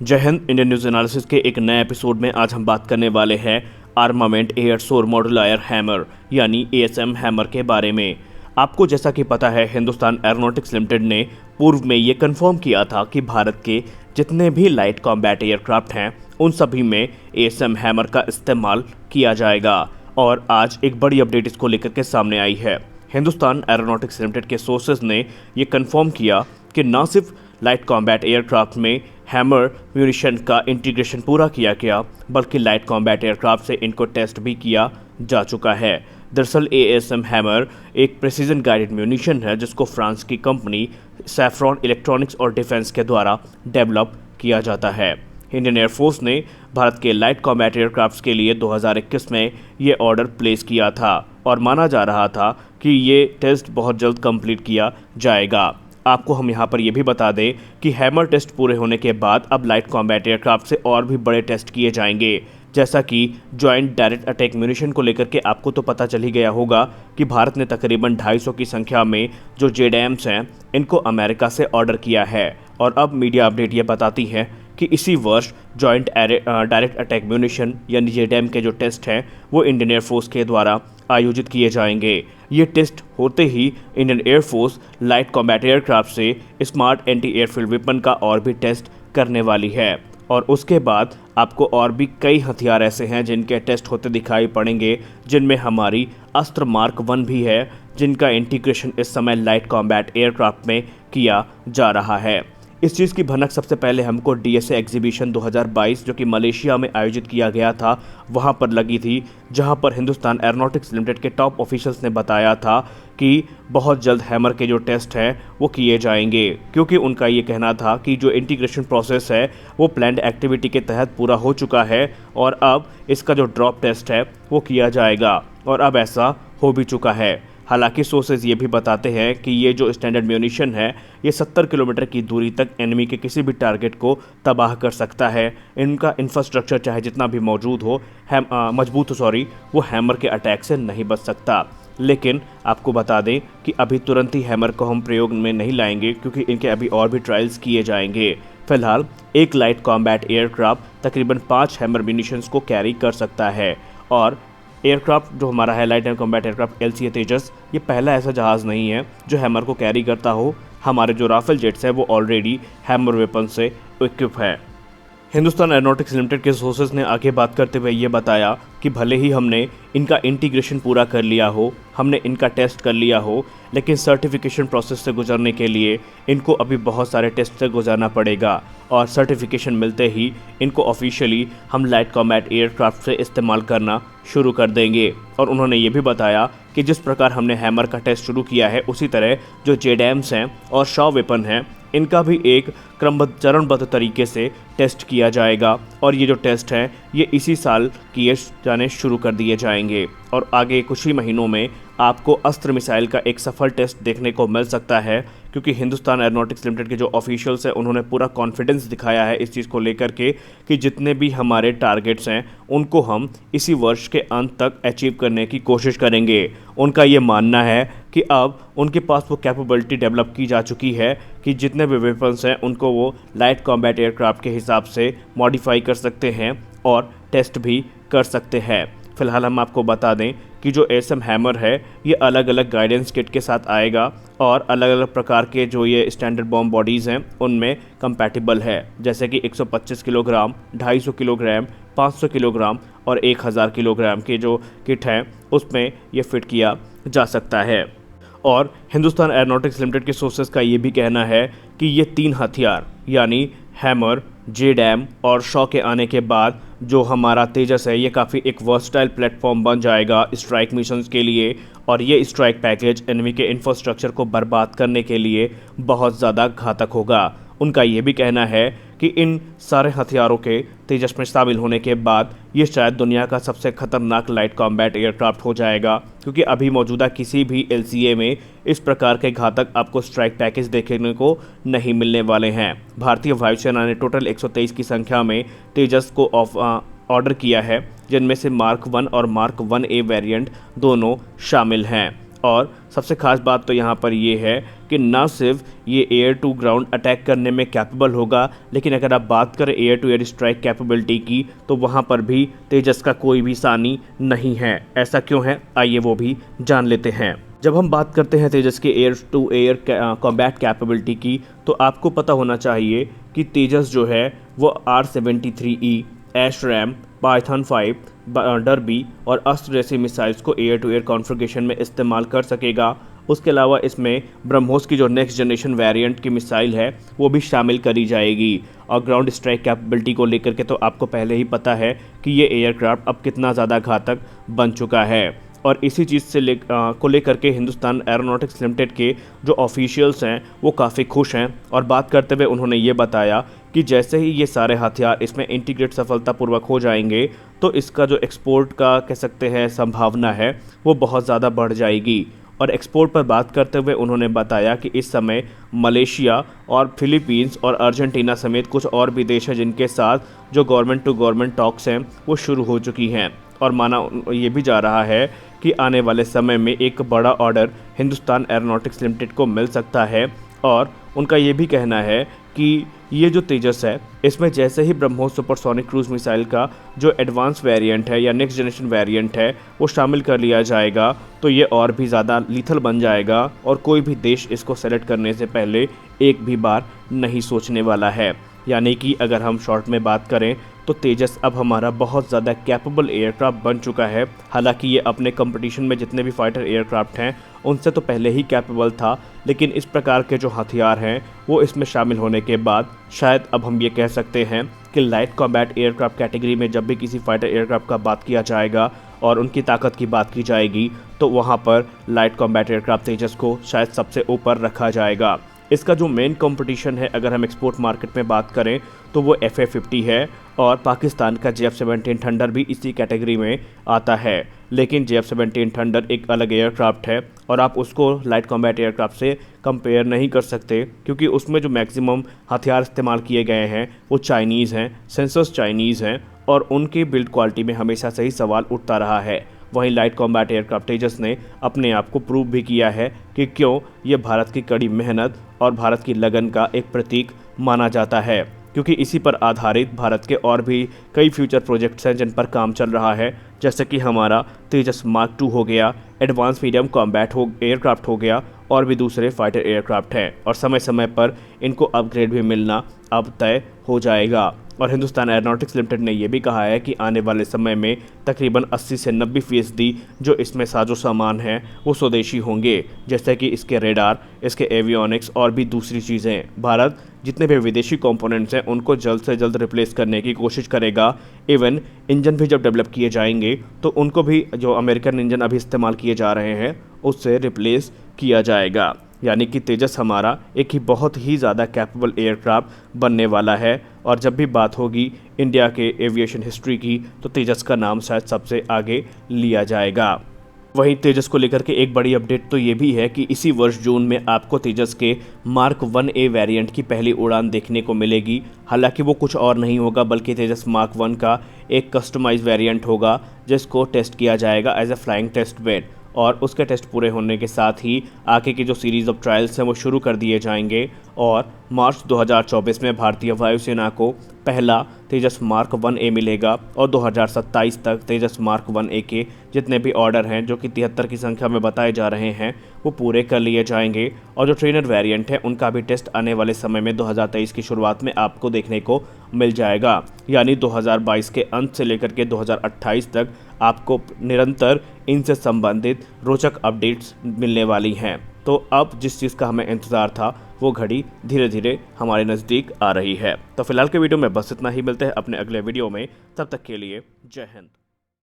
जय Hind. Indian news analysis के एक नए एपिसोड में आज हम बात करने वाले हैं आर्मामेंट एयर सोर मॉड्यूलर हैमर यानी एएसएम हैमर के बारे में। आपको जैसा कि पता है, हिंदुस्तान एरोनॉटिक्स लिमिटेड ने पूर्व में ये कंफर्म किया था कि भारत के जितने भी लाइट कॉम्बैट एयरक्राफ्ट हैं उन सभी में एएसएम हैमर का इस्तेमाल किया जाएगा। और आज एक बड़ी अपडेट इसको लेकर के सामने आई है। हिंदुस्तान एरोनॉटिक्स लिमिटेड के सोर्सेज ने ये कंफर्म किया कि न सिर्फ लाइट कॉम्बैट एयरक्राफ्ट में हैमर म्यूनिशन का इंटीग्रेशन पूरा किया गया, बल्कि लाइट कॉम्बैट एयरक्राफ्ट से इनको टेस्ट भी किया जा चुका है। दरअसल एएसएम हैमर एक प्रेसिजन गाइडेड म्यूनिशन है जिसको फ्रांस की कंपनी सैफ्रॉन इलेक्ट्रॉनिक्स और डिफेंस के द्वारा डेवलप किया जाता है। इंडियन एयरफोर्स ने भारत के लाइट कॉम्बैट एयरक्राफ्ट्स के लिए 2021 में ये ऑर्डर प्लेस किया था और माना जा रहा था कि ये टेस्ट बहुत जल्द कंप्लीट किया जाएगा। आपको हम यहाँ पर यह भी बता दें कि हैमर टेस्ट पूरे होने के बाद अब लाइट कॉम्बैट एयरक्राफ्ट से और भी बड़े टेस्ट किए जाएंगे। जैसा कि जॉइंट डायरेक्ट अटैक म्यूनिशन को लेकर के आपको तो पता चल ही गया होगा कि भारत ने तकरीबन 250 की संख्या में जो जेडएम्स हैं इनको अमेरिका से ऑर्डर किया है। और अब मीडिया अपडेट ये बताती है कि इसी वर्ष जॉइंट डायरेक्ट अटैक म्यूनिशन यानी जेडएम के जो टेस्ट हैं वो इंडियन एयरफोर्स के द्वारा आयोजित किए जाएंगे। ये टेस्ट होते ही Indian air force light combat aircraft से स्मार्ट एंटी एयरफील्ड वेपन का और भी टेस्ट करने वाली है। और उसके बाद आपको और भी कई हथियार ऐसे हैं जिनके टेस्ट होते दिखाई पड़ेंगे, जिनमें हमारी अस्त्र मार्क 1 भी है, जिनका इंटीग्रेशन इस समय लाइट कॉम्बैट एयरक्राफ्ट में किया जा रहा है। इस चीज़ की भनक सबसे पहले हमको डीएसए एग्जीबिशन 2022 जो कि मलेशिया में आयोजित किया गया था वहाँ पर लगी थी, जहाँ पर हिंदुस्तान एरोनॉटिक्स लिमिटेड के टॉप ऑफिशियल्स ने बताया था कि बहुत जल्द हैमर के जो टेस्ट हैं वो किए जाएंगे, क्योंकि उनका ये कहना था कि जो इंटीग्रेशन प्रोसेस है वो प्लान्ड एक्टिविटी के तहत पूरा हो चुका है और अब इसका जो ड्रॉप टेस्ट है वो किया जाएगा। और अब ऐसा हो भी चुका है। हालांकि सोर्सेज ये भी बताते हैं कि ये जो स्टैंडर्ड म्यूनिशन है ये 70 किलोमीटर की दूरी तक एनिमी के किसी भी टारगेट को तबाह कर सकता है। इनका इंफ्रास्ट्रक्चर चाहे जितना भी मौजूद हो मजबूत हो वो हैमर के अटैक से नहीं बच सकता। लेकिन आपको बता दें कि अभी तुरंत ही हैमर को हम प्रयोग में नहीं लाएंगे, क्योंकि इनके अभी और भी ट्रायल्स किए जाएंगे। फिलहाल एक लाइट कॉम्बैट एयरक्राफ्ट तकरीबन 5 हैमर म्यूनिशंस को कैरी कर सकता है। और एयरक्राफ्ट जो हमारा है light and combat aircraft LCA Tejas, ये पहला ऐसा जहाज़ नहीं है जो हैमर को कैरी करता हो। हमारे जो राफेल जेट्स है वो ऑलरेडी हैमर वेपन से इक्विप है। हिंदुस्तान एरोनॉटिक्स लिमिटेड के सोर्सेज ने आगे बात करते हुए ये बताया कि भले ही हमने इनका इंटीग्रेशन पूरा कर लिया हो, हमने इनका टेस्ट कर लिया हो, लेकिन सर्टिफिकेशन प्रोसेस से गुजरने के लिए इनको अभी बहुत सारे टेस्ट से गुजरना पड़ेगा। और सर्टिफिकेशन मिलते ही इनको ऑफिशियली हम लाइट कॉम्बैट एयरक्राफ्ट से इस्तेमाल करना शुरू कर देंगे। और उन्होंने ये भी बताया कि जिस प्रकार हमने हैमर का टेस्ट शुरू किया है उसी तरह जो जेडएम्स हैं और शॉ वेपन हैं इनका भी एक क्रमबद्ध चरणबद्ध तरीके से टेस्ट किया जाएगा। और ये जो टेस्ट हैं ये इसी साल किए जाने शुरू कर दिए जाएंगे और आगे कुछ ही महीनों में आपको अस्त्र मिसाइल का एक सफल टेस्ट देखने को मिल सकता है, क्योंकि हिंदुस्तान एरोनॉटिक्स लिमिटेड के जो ऑफिशियल्स हैं उन्होंने पूरा कॉन्फिडेंस दिखाया है इस चीज़ को लेकर के कि जितने भी हमारे टारगेट्स हैं उनको हम इसी वर्ष के अंत तक अचीव करने की कोशिश करेंगे। उनका ये मानना है कि अब उनके पास वो कैपेबिलिटी डेवलप की जा चुकी है कि जितने भी वेपन्स हैं उनको वो लाइट कॉम्बैट एयरक्राफ्ट के हिसाब से मॉडिफाई कर सकते हैं और टेस्ट भी कर सकते हैं। फिलहाल हम आपको बता दें कि जो एएसएम हैमर है ये अलग अलग गाइडेंस किट के साथ आएगा और अलग अलग प्रकार के जो ये स्टैंडर्ड बॉम्ब बॉडीज़ हैं उनमें कंपैटिबल है, जैसे कि 125 किलोग्राम, 250 किलोग्राम, 500 किलोग्राम और 1000 किलोग्राम के जो किट हैं उसमें ये फिट किया जा सकता है। और हिंदुस्तान एरोनॉटिक्स लिमिटेड के सोर्सेज का ये भी कहना है कि ये 3 हथियार यानी हैमर, जेडएम और शॉ के आने के बाद जो हमारा तेजस है ये काफ़ी एक वर्सटाइल प्लेटफॉर्म बन जाएगा स्ट्राइक मिशंस के लिए। और ये स्ट्राइक पैकेज एनिमी के इंफ्रास्ट्रक्चर को बर्बाद करने के लिए बहुत ज़्यादा घातक होगा। उनका ये भी कहना है कि इन सारे हथियारों के तेजस में शामिल होने के बाद ये शायद दुनिया का सबसे खतरनाक लाइट कॉम्बैट एयरक्राफ्ट हो जाएगा, क्योंकि अभी मौजूदा किसी भी एलसीए में इस प्रकार के घातक आपको स्ट्राइक पैकेज देखने को नहीं मिलने वाले हैं। भारतीय वायुसेना ने टोटल 123 की संख्या में तेजस को ऑर्डर किया है, जिनमें से मार्क 1 और मार्क 1A वेरिएंट दोनों शामिल हैं। और सबसे खास बात तो यहाँ पर ये है कि कि ना सिर्फ ये एयर टू ग्राउंड अटैक करने में कैपेबल होगा, लेकिन अगर आप बात करें air to air strike capability की तो वहाँ पर भी तेजस का कोई भी सानी नहीं है। ऐसा क्यों है, आइए वो भी जान लेते हैं। जब हम बात करते हैं तेजस के air to air combat capability की, तो आपको पता होना चाहिए कि तेजस जो है वो R-73E, एशरैम, पाइथन 5, डर्बी और अस्त्र जैसी मिसाइल्स को एयर टू एयर कॉन्फ़िगरेशन में इस्तेमाल कर सकेगा। उसके अलावा इसमें ब्रह्मोस की जो नेक्स्ट जनरेशन वेरिएंट की मिसाइल है वो भी शामिल करी जाएगी। और ग्राउंड स्ट्राइक कैपेबिलिटी को लेकर के तो आपको पहले ही पता है कि ये एयरक्राफ्ट अब कितना ज़्यादा घातक बन चुका है। और इसी चीज़ से लेकर के हिंदुस्तान एरोनॉटिक्स लिमिटेड के जो ऑफिशियल्स हैं वो काफ़ी खुश हैं। और बात करते हुए उन्होंने ये बताया कि जैसे ही ये सारे हथियार इसमें इंटीग्रेट सफलतापूर्वक हो जाएंगे तो इसका जो एक्सपोर्ट का कह सकते हैं संभावना है वो बहुत ज़्यादा बढ़ जाएगी। और एक्सपोर्ट पर बात करते हुए उन्होंने बताया कि इस समय मलेशिया और फिलीपींस और अर्जेंटीना समेत कुछ और भी देश हैं जिनके साथ जो गवर्नमेंट टू गवर्नमेंट टॉक्स हैं वो शुरू हो चुकी हैं। और माना ये भी जा रहा है कि आने वाले समय में एक बड़ा ऑर्डर हिंदुस्तान एरोनॉटिक्स लिमिटेड को मिल सकता है। और उनका ये भी कहना है कि ये जो तेजस है इसमें जैसे ही ब्रह्मोस सुपरसोनिक क्रूज मिसाइल का जो एडवांस वेरिएंट है या नेक्स्ट जनरेशन वेरिएंट है वो शामिल कर लिया जाएगा तो ये और भी ज़्यादा लीथल बन जाएगा और कोई भी देश इसको सेलेक्ट करने से पहले एक भी बार नहीं सोचने वाला है। यानी कि अगर हम शॉर्ट में बात करें तो तेजस अब हमारा बहुत ज़्यादा कैपेबल एयरक्राफ्ट बन चुका है। हालांकि ये अपने कंपटीशन में जितने भी फाइटर एयरक्राफ्ट हैं उनसे तो पहले ही कैपेबल था, लेकिन इस प्रकार के जो हथियार हैं वो इसमें शामिल होने के बाद शायद अब हम ये कह सकते हैं कि लाइट कॉम्बैट एयरक्राफ्ट कैटेगरी में जब भी किसी फाइटर एयरक्राफ्ट का बात किया जाएगा और उनकी ताकत की बात की जाएगी तो वहाँ पर लाइट कॉम्बैट एयरक्राफ्ट तेजस को शायद सबसे ऊपर रखा जाएगा। इसका जो मेन कंपटीशन है अगर हम एक्सपोर्ट मार्केट में बात करें तो वो FA-50 है और पाकिस्तान का JF-17 थंडर भी इसी कैटेगरी में आता है। लेकिन JF-17 थंडर एक अलग एयरक्राफ्ट है और आप उसको लाइट कॉम्बैट एयरक्राफ्ट से कंपेयर नहीं कर सकते क्योंकि उसमें जो मैक्सिमम हथियार इस्तेमाल किए गए हैं वो चाइनीज़ हैं, सेंसर्स चाइनीज़ हैं और उनकी बिल्ड क्वालिटी में हमेशा से ही सवाल उठता रहा है। वहीं लाइट कॉम्बैट एयरक्राफ्ट तेजस ने अपने आप को प्रूव भी किया है कि क्यों ये भारत की कड़ी मेहनत और भारत की लगन का एक प्रतीक माना जाता है, क्योंकि इसी पर आधारित भारत के और भी कई फ्यूचर प्रोजेक्ट्स हैं जिन पर काम चल रहा है, जैसे कि हमारा तेजस मार्क 2 हो गया, एडवांस मीडियम कॉम्बैट एयरक्राफ्ट हो गया और भी दूसरे फाइटर एयरक्राफ्ट हैं और समय समय पर इनको अपग्रेड भी मिलना अब तय हो जाएगा। और हिंदुस्तान एरोनॉटिक्स लिमिटेड ने यह भी कहा है कि आने वाले समय में तकरीबन 80 से 90% जो इसमें साजो सामान हैं वो स्वदेशी होंगे, जैसे कि इसके रेडार, इसके एवियोनिक्स और भी दूसरी चीज़ें। भारत जितने भी विदेशी कंपोनेंट्स हैं उनको जल्द से जल्द रिप्लेस करने की कोशिश करेगा। इवन इंजन भी जब डेवलप किए जाएंगे तो उनको भी जो अमेरिकन इंजन अभी इस्तेमाल किए जा रहे हैं उससे रिप्लेस किया जाएगा। यानी कि तेजस हमारा एक ही बहुत ही ज़्यादा कैपेबल एयरक्राफ्ट बनने वाला है। और जब भी बात होगी इंडिया के एविएशन हिस्ट्री की तो तेजस का नाम शायद सबसे आगे लिया जाएगा। वहीं तेजस को लेकर के एक बड़ी अपडेट तो ये भी है कि इसी वर्ष जून में आपको तेजस के मार्क 1A वेरिएंट की पहली उड़ान देखने को मिलेगी। हालांकि वो कुछ और नहीं होगा बल्कि तेजस मार्क 1 का एक कस्टमाइज वेरिएंट होगा जिसको टेस्ट किया जाएगा as a flying test bed और उसके टेस्ट पूरे होने के साथ ही आगे की जो सीरीज़ ऑफ ट्रायल्स हैं वो शुरू कर दिए जाएंगे और मार्च 2024 में भारतीय वायुसेना को पहला तेजस मार्क 1A मिलेगा और 2027 तक तेजस मार्क 1A के जितने भी ऑर्डर हैं जो कि 73 की संख्या में बताए जा रहे हैं वो पूरे कर लिए जाएंगे। और जो ट्रेनर वेरिएंट है उनका भी टेस्ट आने वाले समय में 2023 की शुरुआत में आपको देखने को मिल जाएगा। यानी 2022 के अंत से लेकर के 2028 तक आपको निरंतर इनसे संबंधित रोचक अपडेट्स मिलने वाली हैं। तो अब जिस चीज़ का हमें इंतज़ार था वो घड़ी धीरे धीरे हमारे नज़दीक आ रही है। तो फिलहाल के वीडियो में बस इतना ही, मिलते हैं अपने अगले वीडियो में, तब तक के लिए जय हिंद।